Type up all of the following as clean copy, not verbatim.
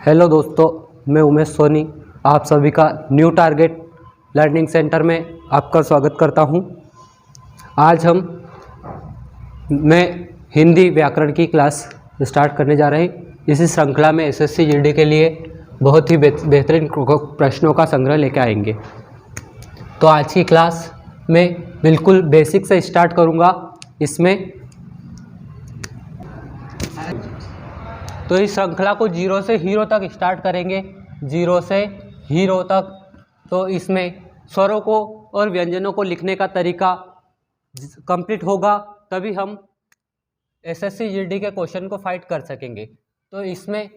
Hello दोस्तों, मैं उमेश सोनी आप सभी का न्यू टारगेट लर्निंग सेंटर में आपका स्वागत करता हूं। आज मैं हिंदी व्याकरण की क्लास स्टार्ट करने जा रहे हैं। इसी श्रृंखला में एसएससी जीडी के लिए बहुत ही बेहतरीन प्रश्नों का संग्रह लेकर आएंगे। तो आज की क्लास में बिल्कुल बेसिक से स्टार्ट करूंगा। इसमें तो इस श्रृंखला को जीरो से हीरो तक स्टार्ट करेंगे, जीरो से हीरो तक। तो इसमें स्वरों को और व्यंजनों को लिखने का तरीका कंप्लीट होगा, तभी हम एसएससी जीडी के क्वेश्चन को फाइट कर सकेंगे। तो इसमें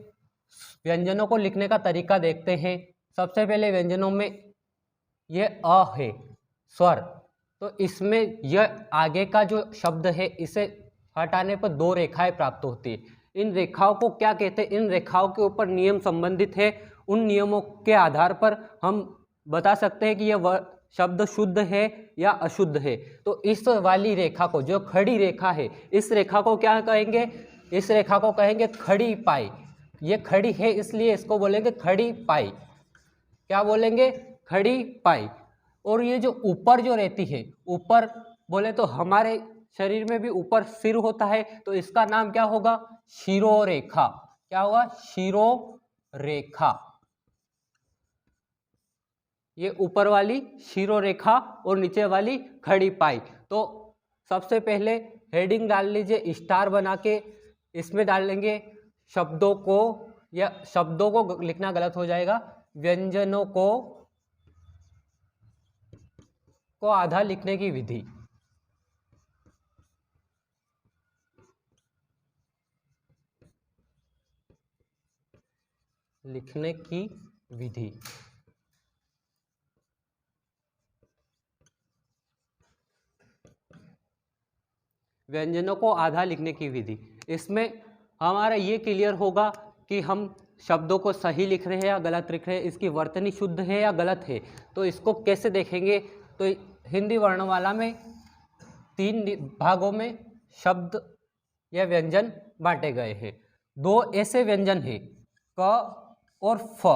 व्यंजनों को लिखने का तरीका देखते हैं। सबसे पहले व्यंजनों में ये अ है स्वर, तो इसमें यह आगे का जो शब्द है इसे हटाने पर दो रेखाएं प्राप्त होती है। इन रेखाओं को क्या कहते हैं? इन रेखाओं के ऊपर नियम संबंधित है। उन नियमों के आधार पर हम बता सकते हैं कि यह शब्द शुद्ध है या अशुद्ध है। तो इस वाली रेखा को, जो खड़ी रेखा है, इस रेखा को क्या कहेंगे? इस रेखा को कहेंगे खड़ी पाई। ये खड़ी है इसलिए इसको बोलेंगे खड़ी पाई। क्या बोलेंगे? खड़ी पाई। और ये जो ऊपर जो रहती है, ऊपर बोले तो हमारे शरीर में भी ऊपर सिर होता है, तो इसका नाम क्या होगा? शिरोरेखा। क्या होगा? शिरोरेखा। ये ऊपर वाली शिरोरेखा और नीचे वाली खड़ी पाई। तो सबसे पहले हेडिंग डाल लीजिए, स्टार बना के इसमें डाल लेंगे शब्दों को, या शब्दों को लिखना गलत हो जाएगा, व्यंजनों को आधा लिखने की विधि। लिखने की विधि। व्यंजनों को आधा लिखने की विधि। इसमें हमारा ये क्लियर होगा कि हम शब्दों को सही लिख रहे हैं या गलत लिख रहे हैं, इसकी वर्तनी शुद्ध है या गलत है। तो इसको कैसे देखेंगे? तो हिंदी वर्णमाला में 3 भागों में शब्द या व्यंजन बांटे गए हैं। 2 ऐसे व्यंजन हैं, क और फ,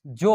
जो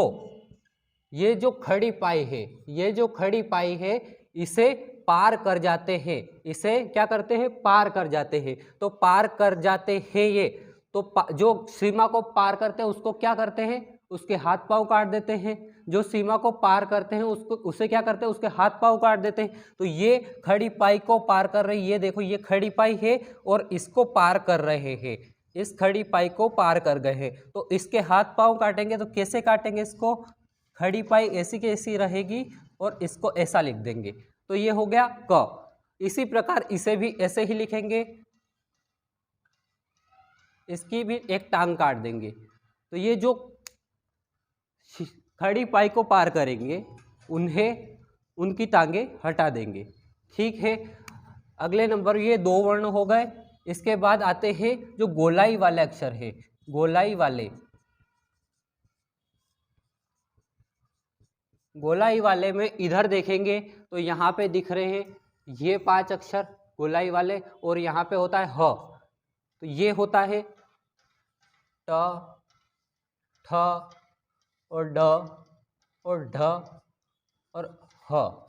ये जो खड़ी पाई है, ये जो खड़ी पाई है, इसे पार कर जाते हैं। इसे क्या करते हैं? पार कर जाते हैं। तो पार कर जाते हैं ये, तो जो सीमा को पार करते हैं उसको क्या करते हैं? उसके हाथ पांव काट देते हैं। जो सीमा को पार करते हैं उसे क्या करते हैं? उसके हाथ पांव काट देते हैं। तो ये खड़ी पाई को पार कर रही, ये देखो ये खड़ी पाई है और इसको पार कर रहे हैं, इस खड़ी पाई को पार कर गए हैं। तो इसके हाथ पांव काटेंगे, तो कैसे काटेंगे इसको? खड़ी पाई ऐसी की ऐसी रहेगी और इसको ऐसा लिख देंगे। तो ये हो गया क। इसी प्रकार इसे भी ऐसे ही लिखेंगे, इसकी भी एक टांग काट देंगे। तो ये जो खड़ी पाई को पार करेंगे उनकी टांगे हटा देंगे। ठीक है। अगले नंबर, ये 2 वर्ण हो गए। इसके बाद आते हैं जो गोलाई वाले अक्षर है, गोलाई वाले में इधर देखेंगे तो यहाँ पे दिख रहे हैं ये 5 अक्षर गोलाई वाले, और यहाँ पे होता है ह। तो ये होता है ट, ठ और ड और ढ और ह।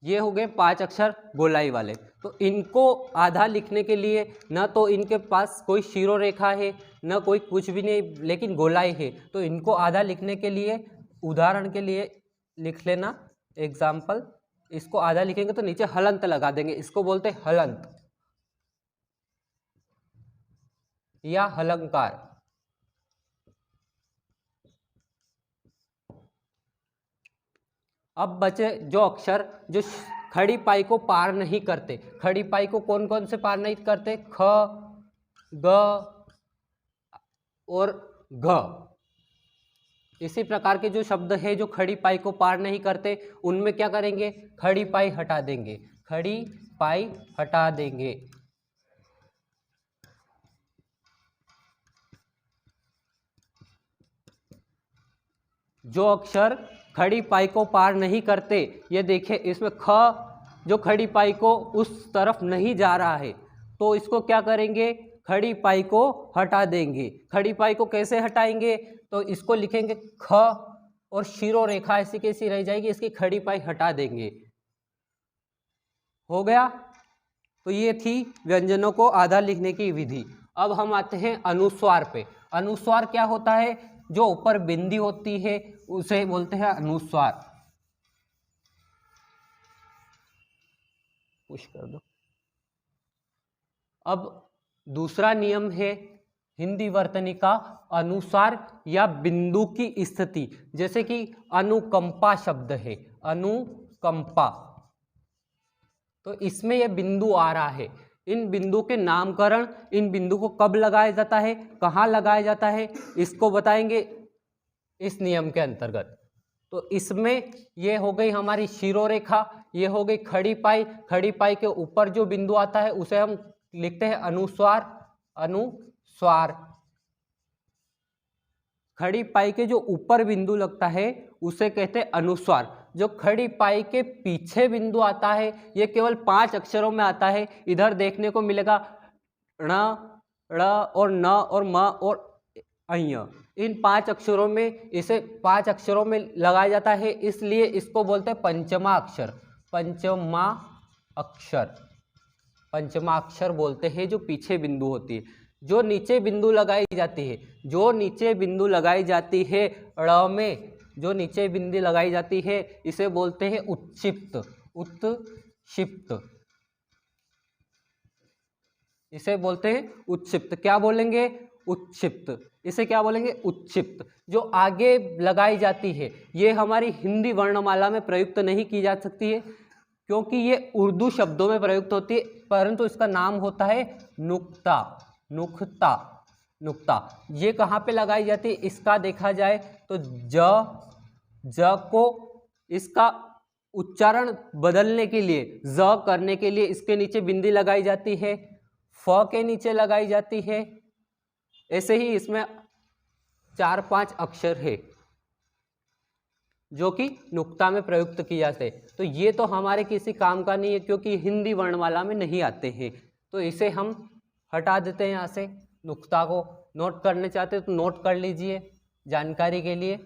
ये हो गए 5 अक्षर गोलाई वाले। तो इनको आधा लिखने के लिए न तो इनके पास कोई शिरोरेखा है, न कोई कुछ भी नहीं, लेकिन गोलाई है। तो इनको आधा लिखने के लिए उदाहरण के लिए लिख लेना एग्जाम्पल। इसको आधा लिखेंगे तो नीचे हलंत लगा देंगे, इसको बोलते हैं हलंत या हलंकार। अब बचे जो अक्षर जो खड़ी पाई को पार नहीं करते। खड़ी पाई को कौन कौन से पार नहीं करते? ख, ग और घ। इसी प्रकार के जो शब्द है जो खड़ी पाई को पार नहीं करते, उनमें क्या करेंगे? खड़ी पाई हटा देंगे, खड़ी पाई हटा देंगे। जो अक्षर खड़ी पाई को पार नहीं करते, ये देखिए इसमें ख जो खड़ी पाई को उस तरफ नहीं जा रहा है, तो इसको क्या करेंगे? खड़ी पाई को हटा देंगे। खड़ी पाई को कैसे हटाएंगे, तो इसको लिखेंगे ख और शिरो रेखा ऐसी कैसी रह जाएगी, इसकी खड़ी पाई हटा देंगे। हो गया। तो ये थी व्यंजनों को आधा लिखने की विधि। अब हम आते हैं अनुस्वार पे। अनुस्वार क्या होता है, जो ऊपर बिंदी होती है उसे बोलते हैं अनुस्वार। पुश कर दो। अब दूसरा नियम है हिंदी वर्तनी का, अनुस्वार या बिंदु की स्थिति। जैसे कि अनुकंपा शब्द है, अनुकंपा, तो इसमें यह बिंदु आ रहा है। इन बिंदु के नामकरण, इन बिंदु को कब लगाया जाता है, कहाँ लगाया जाता है, इसको बताएंगे इस नियम के अंतर्गत। तो इसमें ये हो गई हमारी शिरोरेखा, ये हो गई खड़ी पाई। खड़ी पाई के ऊपर जो बिंदु आता है उसे हम लिखते हैं अनुस्वार। अनुस्वार। खड़ी पाई के जो ऊपर बिंदु लगता है उसे कहते हैं अनुस्वार। जो खड़ी पाई के पीछे बिंदु आता है ये केवल 5 अक्षरों में आता है। इधर देखने को मिलेगा ण, ड़ और न और म और अय। इन 5 अक्षरों में, इसे 5 अक्षरों में लगाया जाता है, इसलिए इसको बोलते हैं पंचमा अक्षर। पंचमा अक्षर, पंचमा अक्षर बोलते हैं जो पीछे बिंदु होती है। जो नीचे बिंदु लगाई जाती है, जो नीचे बिंदु लगाई जाती है ड़ में, जो नीचे बिंदु लगाई जाती है इसे बोलते हैं उत्क्षिप्त। उत्क्षिप्त, इसे बोलते हैं उत्क्षिप्त। क्या बोलेंगे, उत्क्षिप्त। इसे क्या बोलेंगे, उत्क्षिप्त। जो आगे लगाई जाती है ये हमारी हिंदी वर्णमाला में प्रयुक्त नहीं की जा सकती है, क्योंकि ये उर्दू शब्दों में प्रयुक्त होती है, परंतु इसका नाम होता है नुक्ता। नुक्ता, नुक्ता। ये कहाँ पे लगाई जाती है, इसका देखा जाए तो ज को इसका उच्चारण बदलने के लिए, ज करने के लिए इसके नीचे बिंदी लगाई जाती है, फ के नीचे लगाई जाती है। ऐसे ही इसमें 4-5 अक्षर है जो कि नुक्ता में प्रयुक्त किए जाते हैं। तो ये तो हमारे किसी काम का नहीं है, क्योंकि हिंदी वर्णमाला में नहीं आते हैं, तो इसे हम हटा देते हैं यहाँ से। नुक्ता को नोट करने चाहते तो नोट कर लीजिए जानकारी के लिए।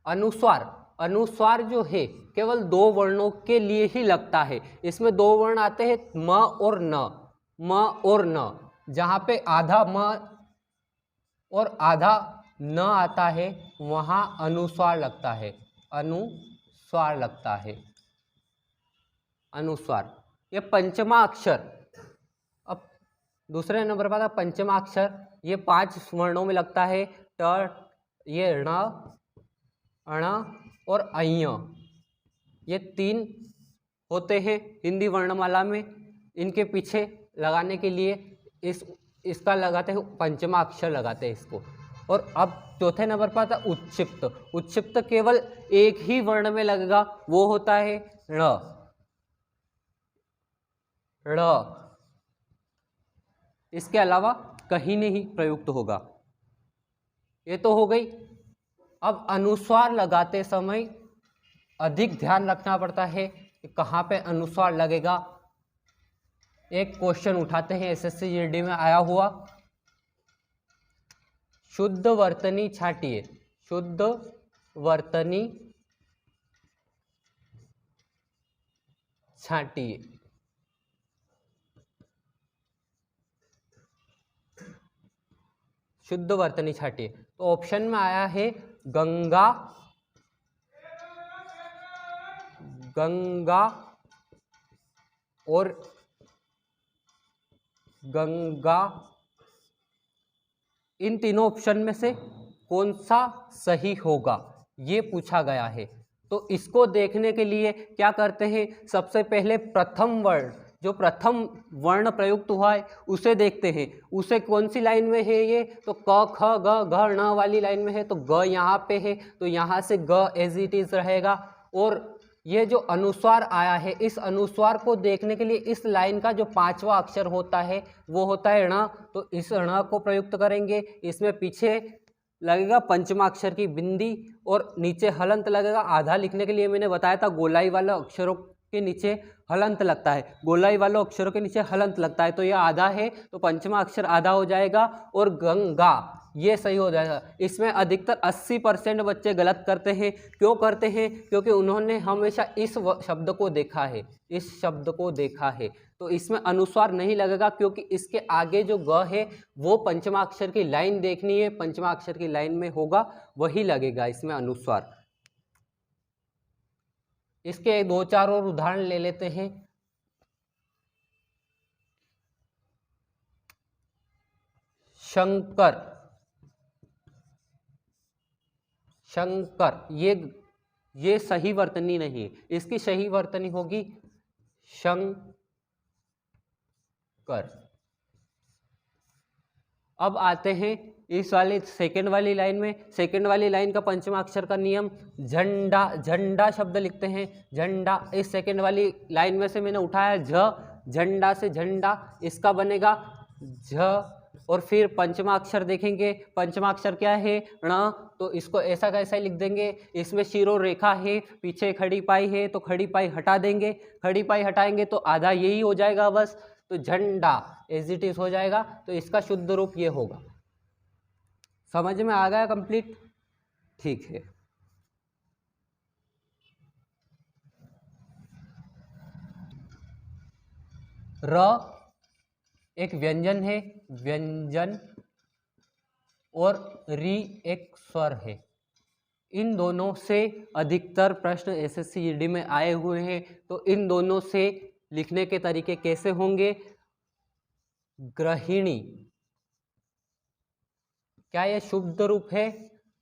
अनुस्वार, अनुस्वार जो है केवल 2 वर्णों के लिए ही लगता है। इसमें 2 वर्ण आते हैं म और न, म और न। जहाँ पे आधा म और आधा न आता है वहाँ अनुस्वार लगता है, अनुस्वार लगता है, अनुस्वार। ये पंचमा अक्षर। अब दूसरे नंबर पर आता पंचमा अक्षर, ये 5 वर्णों में लगता है। ट, ये ण, अण और अय, ये 3 होते हैं हिंदी वर्णमाला में। इनके पीछे लगाने के लिए इसका लगाते हैं, पंचमा अक्षर लगाते हैं इसको। और अब चौथे नंबर पर आता उत्क्षिप्त। उत्क्षिप्त केवल एक ही वर्ण में लगेगा, वो होता है ण। ण, इसके अलावा कहीं नहीं प्रयुक्त होगा। ये तो हो गई। अब अनुस्वार लगाते समय अधिक ध्यान रखना पड़ता है कि कहाँ पे अनुस्वार लगेगा। एक क्वेश्चन उठाते हैं एसएससी जीडी में आया हुआ, शुद्ध वर्तनी छाटिए। शुद्ध वर्तनी छाटिए। शुद्ध वर्तनी छाटिए। तो ऑप्शन में आया है गंगा, गंगा और गंगा। इन तीनों ऑप्शन में से कौन सा सही होगा ये पूछा गया है। तो इसको देखने के लिए क्या करते हैं, सबसे पहले प्रथम वर्ण, जो प्रथम वर्ण प्रयुक्त हुआ है उसे देखते हैं। उसे कौन सी लाइन में है ये, तो क ख ग घ ण वाली लाइन में है, तो ग यहाँ पे है, तो यहाँ से ग एज इट इज रहेगा। और ये जो अनुस्वार आया है, इस अनुस्वार को देखने के लिए इस लाइन का जो 5वां अक्षर होता है वो होता है ण, तो इस ण को प्रयुक्त करेंगे। इसमें पीछे लगेगा पंचमा अक्षर की बिंदी और नीचे हलंत लगेगा। आधा लिखने के लिए मैंने बताया था गोलाई वाला अक्षरों के नीचे हलंत लगता है, गोलाई वालों अक्षरों के नीचे हलंत लगता है, तो यह आधा है, तो पंचमा अक्षर आधा हो जाएगा और गंगा ये सही हो जाएगा। इसमें अधिकतर 80% बच्चे गलत करते हैं। क्यों करते हैं? क्योंकि उन्होंने हमेशा इस शब्द को देखा है, इस शब्द को देखा है, तो इसमें अनुस्वार नहीं लगेगा, क्योंकि इसके आगे जो ग है वो पंचमा अक्षर की लाइन देखनी है, पंचमा अक्षर की लाइन में होगा वही लगेगा इसमें अनुस्वार। इसके 2-4 और उदाहरण ले लेते हैं। शंकर, शंकर ये सही वर्तनी नहीं है, इसकी सही वर्तनी होगी शंकर। अब आते हैं इस वाली सेकंड वाली लाइन में। सेकंड वाली लाइन का पंचमा अक्षर का नियम झंडा, झंडा शब्द लिखते हैं, झंडा। इस सेकंड वाली लाइन में से मैंने उठाया झ, झंडा से झंडा, इसका बनेगा झ। और फिर पंचमा अक्षर देखेंगे, पंचमा अक्षर क्या है? ण, तो इसको ऐसा कैसा लिख देंगे, इसमें शिरो रेखा है, पीछे खड़ी पाई है, तो खड़ी पाई हटा देंगे, खड़ी पाई हटाएंगे तो आधा यही हो जाएगा बस, तो झंडा एज इट इज हो जाएगा। तो इसका शुद्ध रूप ये होगा। समझ में आ गया कंप्लीट? ठीक है। र एक व्यंजन है, व्यंजन, और री एक स्वर है। इन दोनों से अधिकतर प्रश्न एसएससी जीडी में आए हुए हैं, तो इन दोनों से लिखने के तरीके कैसे होंगे? गृहिणी, क्या ये शुद्ध रूप है?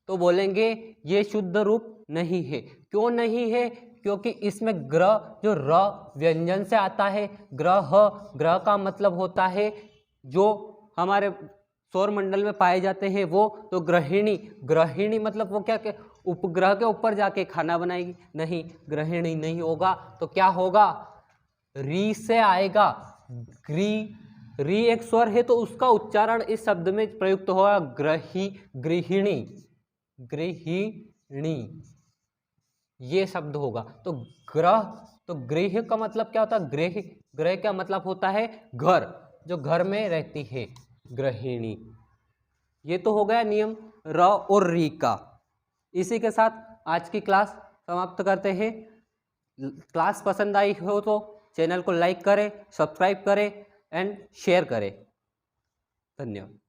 तो बोलेंगे ये शुद्ध रूप नहीं है। क्यों नहीं है? क्योंकि इसमें ग्रह, जो र व्यंजन से आता है, ग्रह, ग्रह का मतलब होता है जो हमारे सौर मंडल में पाए जाते हैं वो, तो गृहिणी, गृहिणी मतलब वो क्या के उपग्रह के ऊपर जाके खाना बनाएगी? नहीं, गृहिणी नहीं होगा, तो क्या होगा? री से आएगा, री एक स्वर है, तो उसका उच्चारण इस शब्द में प्रयुक्त होगा गृहिणी, गृहिणी ये शब्द होगा। तो ग्रह, तो गृह का मतलब क्या होता है? गृह, गृह का मतलब होता है घर, जो घर में रहती है, गृहिणी। ये तो हो गया नियम र और री का। इसी के साथ आज की क्लास समाप्त करते हैं। क्लास पसंद आई हो तो चैनल को लाइक करें, सब्सक्राइब करें एंड शेयर करें। धन्यवाद।